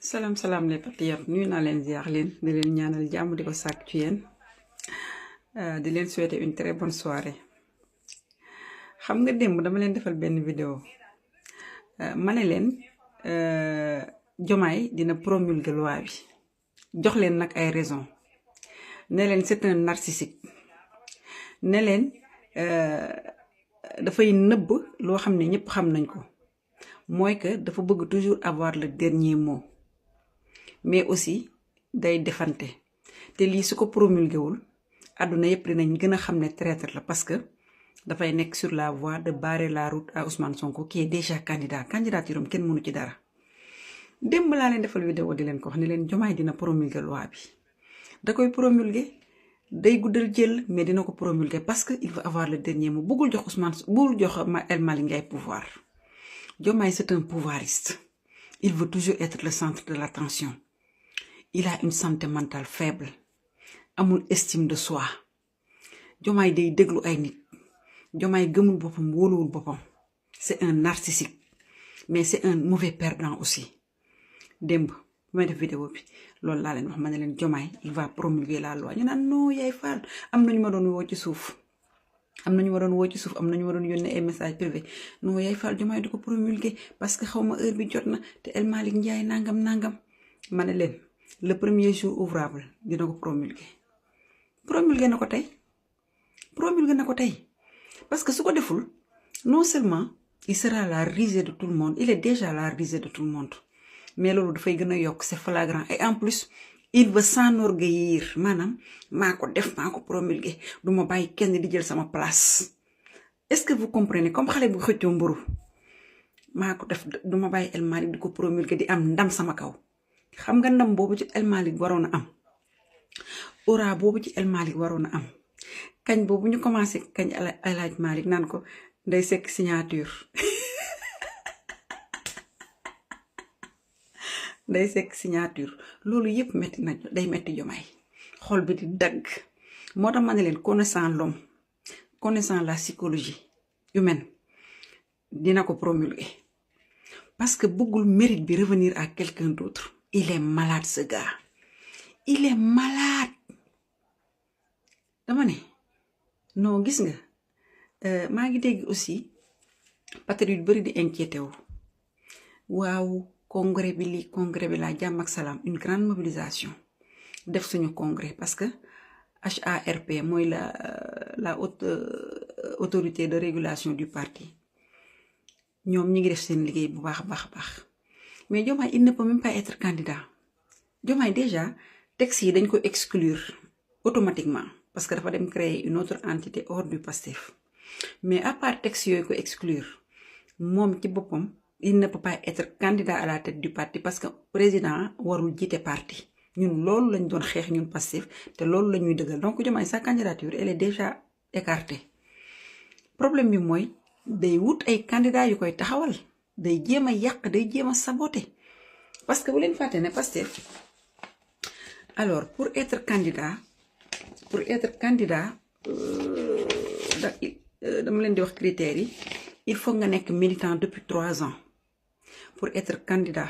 salaam les patriotes nuyu naa leen ziar leen di leen ñaanal jàmm di ko sàkk ci yéen di leen souhaiter une très bonne soirée. xam nga démb dama leen defal benn vidéo ma ne leen Diomaye dina promulguer loi bi jox leen nag ay raison ne leen c'est un narcissique ne leen dafay nëbb loo xam ne ñëpp xam nañ ko mooy que dafa bëgg toujours avoir le dernier mot mais aussi day defante te lii su ko promulgué wul àdduna yëpp dinañ gën a xam ne traître la parce que dafay nekk sur la voie de barrer la route à Ousmane Sonko qui est déjà candidature am kenn mënu ci dara. démb laa leen defal vidéo di leen ko wax ne leen Diomaye dina promulguer loi bi da koy promulguer day guddal jël mais dina ko promulguer parce que il va avoir le dernier mot bëggul jox Ousmane bëggul jox El Malick Ndiaye pouvoir. Diomaye c'est un pouvoiriste il veut toujours être le centre de l'attention il a une santé mentale faible amul estime de soi Diomaye day déglu ay nit Diomaye gëmul boppam wóoluwul boppam c'est un narcissique mais c'est un mauvais perdant aussi démb bi may def vidéo bi loolu laa leen wax ma ne leen Diomaye il va promulguer la loi ñu naan non yaay Fall am nañu ma doon woo ci suuf am nañu ma doon yónnee ay message privé non yaay Fall Diomaye du ko promulguer parce que xaw ma heure bi jot na te El Malick Ndiaye nangam ma ne leen le premier jour ouvrable dina ko promulguer na ko tey parce que su ko deful non seulement il sera la risée de tout le monde il est déjà la risée de tout le monde mais loolu dafay gën a yokk c'est flagrant et en plus il veut s'enorgueillir maanaam maa ko def maa ko promulguer du ma bàyyi kenn di jël sama place est-ce que vous comprenez comme xale bu xëccoo mburu maa ko def du ma bàyyi El Malick di ko promulguer di am ndam sama kaw xam nga ndam boobu ci El Malick waroon a am aura boobu ci El Malick waroon a am kañ boobu ñu commencé kañ El Hadj Malick naan ko nday sekk signature nday sekk signature loolu yëpp metti na day metti Diomaye xol bi di dagg moo tax ma ne leen connaissant l'homme connaissant la psychologie humaine dina ko promulguer parce que bëggul mérite bi revenir à quelqu'un d'autre il est malade ce gars il est malade dama ne non gis nga maa ngi dégg aussi patriote yu bari di inquiété wu waaw congrès bi la jàmm ak salaam une grande mobilisation def suñu congrès parce que HARP mooy la haute autorité de régulation du parti ñoom ñi ngi def seen liggéey bu baax mais Diomaye il ne peut même pas être candidat Diomaye déjà texte yi dañ ko exclure automatiquement parce que dafa dem créer une autre entité hors du PASTEF mais à part texte yooyu ko exclure moom ci boppam il ne peut pas être candidat à la tête du parti parce que président warul jiite parti ñun loolu lañ doon xeex ñun Pastef te loolu la ñuy dëggal donc Diomaye sa candidature elle est déjà écartée problème bi mooy day wut ay candidats yu koy taxawal day jéem a yàq day jéem a saboter parce que bu leen fàtte ne Pastef alors pour être candidat dama leen di wax critères yi il faut nga nekk militant depuis 3 ans pour être candidat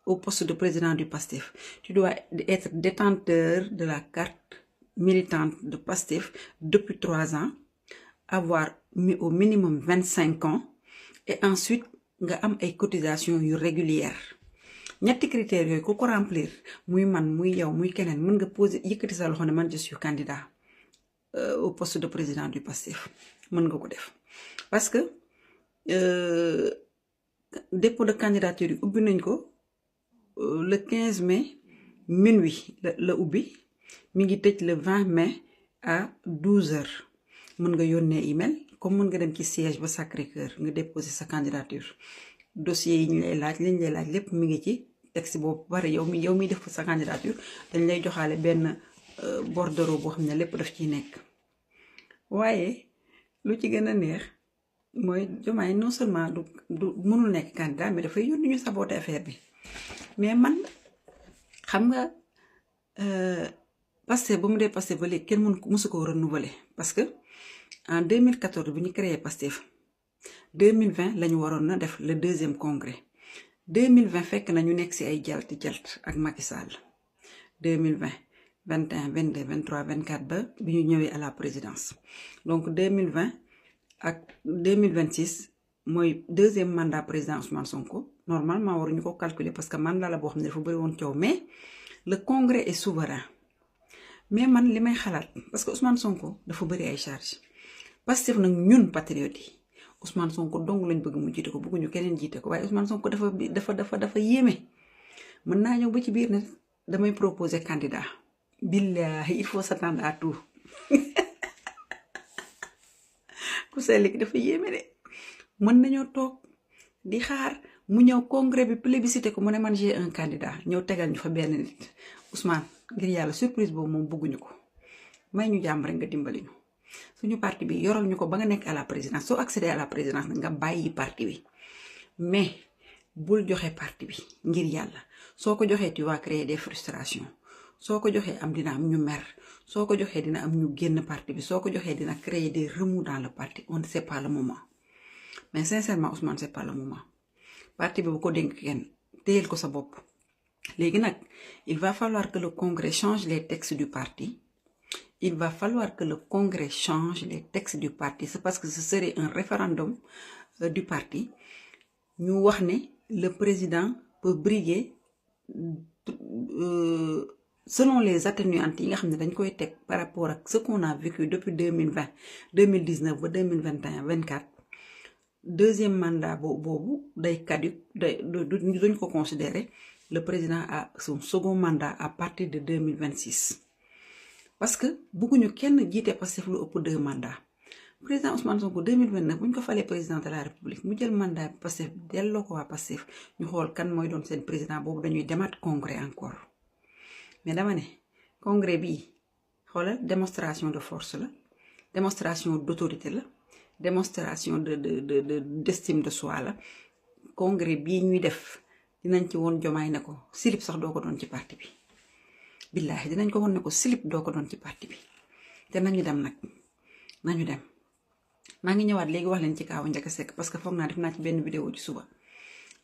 au poste de président du PASTEF tu dois être détenteur de la carte militante de PASTEF depuis 3 ans avoir au minimum 25 ans et ensuite nga am ay cotisations yu régulières ñetti critères yooyu ku ko remplir muy man muy yow muy keneen mën nga poser yëkkati sa loxo ne man je suis candidat au poste de président du PASTEF mën nga ko def parce que dépôt de candidature yi ubbi nañ ko le 15 mai minuit la ubbi mi ngi tëj le 20 mai à 12h mën nga yónnee email comme mën nga dem ci siège ba Sacré-Cœur nga déposer sa candidature dossier yi ñu lay laaj liñ lay laaj lépp mi ngi ci texte boobu bare yow mi def sa candidature dañ lay joxaale benn bordereau boo xam ne lépp daf ciy nekk waaye lu ci gën a neex mooy Diomaye non seulement du mënul nekk candidat mais dafay yónni ñu saboter affaire bi mais man xam nga Pastef ba mu dee Pastef ba léegi kenn mësu ko renouveler parce que en 2014 bi ñu créé Pastef 2020 la ñu waroon na def le 2e congrès 2020 fekk na ñu nekk ci ay jalt ak Macky Sall 2020 21 22 23 24 ba bi ñu ñëwee à la présidence donc 2020 ak 2026 mooy deuxième mandat président Ousmane Sonko normalement waruñu ko calculer parce que mandat la boo xam ne dafa bëri woon coow mais le congrès est souverain mais man li may xalaat parce que Ousmane Sonko dafa bëri ay charge Pastef nag ñun patriotes yi Ousmane Sonko dong lañ bëgg mu jiite ko bëgguñu keneen jiite ko waaye Ousmane Sonko dafa yéeme mën naa ñëw ba ci biir ne damay proposer candidat billahi il faut s'attendre à tout ku seetlu dafa yéeme de mën nañoo toog di xaar mu ñëw congrès bi plébiscité ko mu ne man j'ai un candidat ñëw tegal ñu fa benn nit Ousmane ngir yàlla surprise boobu moom bëgguñu ko may ñu jàmm rek nga dimbali ñu suñu parti bi yoral ñu ko ba nga nekk à la présidence soo accéder à la présidence nga bàyyi parti bi mais bul joxe parti bi ngir yàlla soo ko joxee tu vas créer des frustrations soo ko joxee am dina am ñu mer soo ko joxee dina am ñu génn parti bi soo ko joxee dina créer des remous dans le parti on ne sait pas le moment mais sincèrement Ousmane c'est pas le moment parti bi bu ko dénk kenn téyel ko sa bopp léegi nag il va falloir que le congrès change les textes du parti il va falloir que le congrès change les textes du parti c'est parce que ce serait un référendum du parti ñu wax ne le président peut briguer selon les atténuantes yi nga xam ne dañ koy teg par rapport ak ce qu'on a vécu depuis 2020 2019 ba 2021 24 deuxième mandat boobu day caduc duñ ko considérer le président a son second mandat à partir de 2026 parce que bëgguñu kenn jiite Pastef lu ëpp 2 mandats président Ousmane Sonko 2029 bu ñu ko falee président de la république mu jël mandat bi Pastef delloo ko waa Pastef ñu xool kan mooy doon seen président boobu dañuy demaat congrès encore mais dama ne congrès bii xoolal démonstration de force la démonstration d'autorité la démonstration d'estime de soi la congrès bii ñuy def dinañ ci woon jomaay ne ko silip sax doo ko doon ci parti bi billaahi dinañ ko woon ne ko silip doo ko doon ci parti bi te nañu dem nag nañu dem maa ngi ñëwaat léegi wax leen ci kaawu Ndiaga Seck parce que foog naa def naa ci benn vidéo ci suba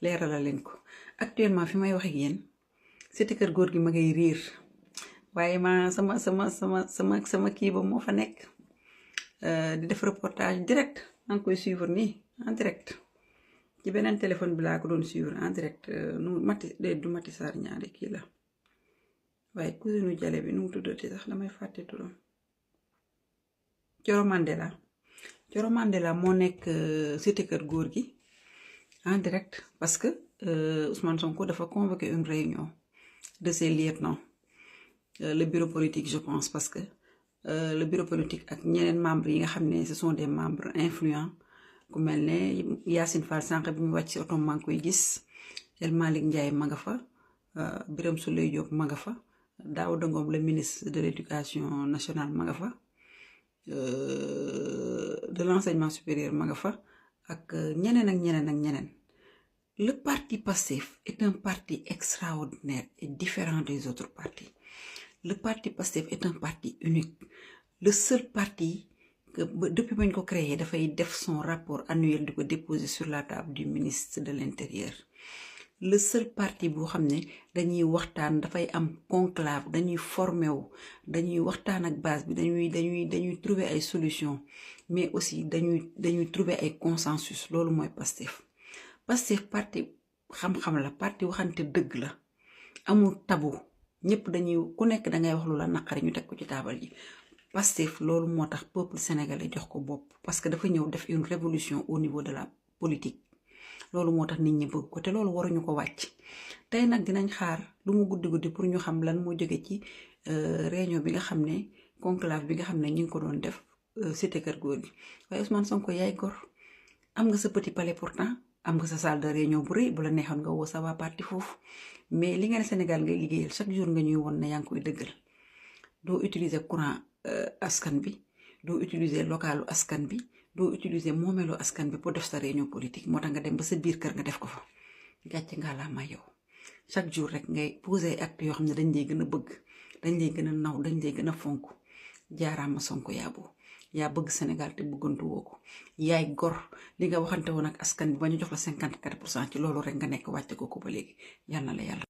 leeralal leen ko actuellement fi may wax ak yéen cité kër góor gi ma ngay riir waaye ma sama kii ba moo fa nekk di def reportage direct maa ngi koy suivre nii en direct ci beneen téléphone bi laa ko doon suivre en direct nu du Mati Sarr ñaari kii la waaye cousinu jale bi nu mu tuddati sax damay fàtte turam Coro Mandela moo nekk cité kër góor gi en direct parce que Ousmane Sonko dafa convoqué une réunion de ses lieutenants le bureau politique je pense parce que le bureau politique ak ñeneen membres yi nga xam ne ce sont des membres influents ku mel ne Yacine Fall sànq bi mu wàcc ci oto maa ngi koy gis El Malick Ndiaye ma nga fa Birame Souleye Diop ma nga fa Daouda Ngom le ministre de l'éducation nationale ma nga fa de l'enseignement supérieur ma nga fa ak ñeneen le parti Pastef est un parti extraordinaire et différent des autres partis le parti Pastef est un parti unique le seul parti que depuis bañ ko créé dafay def son rapport annuel di ko déposer sur la table du ministre de l'Intérieur le seul parti boo xam ne dañuy waxtaan dafay am conclave dañuy formé wu dañuy waxtaan ak base bi dañuy trouver ay solutions mais aussi dañuy trouver ay consensus loolu mooy Pastef parti xam-xam la parti waxante dëgg la amul tabou ñëpp dañuy ku nekk dangay wax lu la naqari ñu teg ko ci taabal ji Pastef loolu moo tax peuple sénégalais jox ko bopp parce que dafa ñëw def une révolution au niveau de la politique loolu moo tax nit ñi bëgg ko te loolu waruñu ko wàcc tey nag dinañ xaar lu mu guddi pour ñu xam lan moo jóge ci réunion bi nga xam ne conclave bi nga xam ne ñu ngi ko doon def cité kër góor gi waaye Ousmane Sonko yaay gor am nga sa petit palais pourtant am nga sa salle de réunion bu rëy bu la neexoon nga woo sa waa parti foofu mais li nga ne Sénégal ngay liggéeyal chaque jour nga ñuy won ne yaa ngi koy dëggal doo utiliser courant askan bi doo utiliser localu askan bi doo utiliser moomeelu askan bi pour def sa réunion politique moo tax nga dem ba sa biir kër nga def ko fa gàcce nga laa ma yow chaque jour rek ngay poser acte yoo xam ne dañ lay gën a bëgg dañ lay gën a naw dañ lay gën a fonk jaaraama Sonko yaabu yaa bëgg Sénégal te bëggantu woo ko yaay gor li nga waxante woon ak askan bi ba ñu jox la 54% ci loolu rek nga nekk wàcce ko ba léegi yal na la yàlla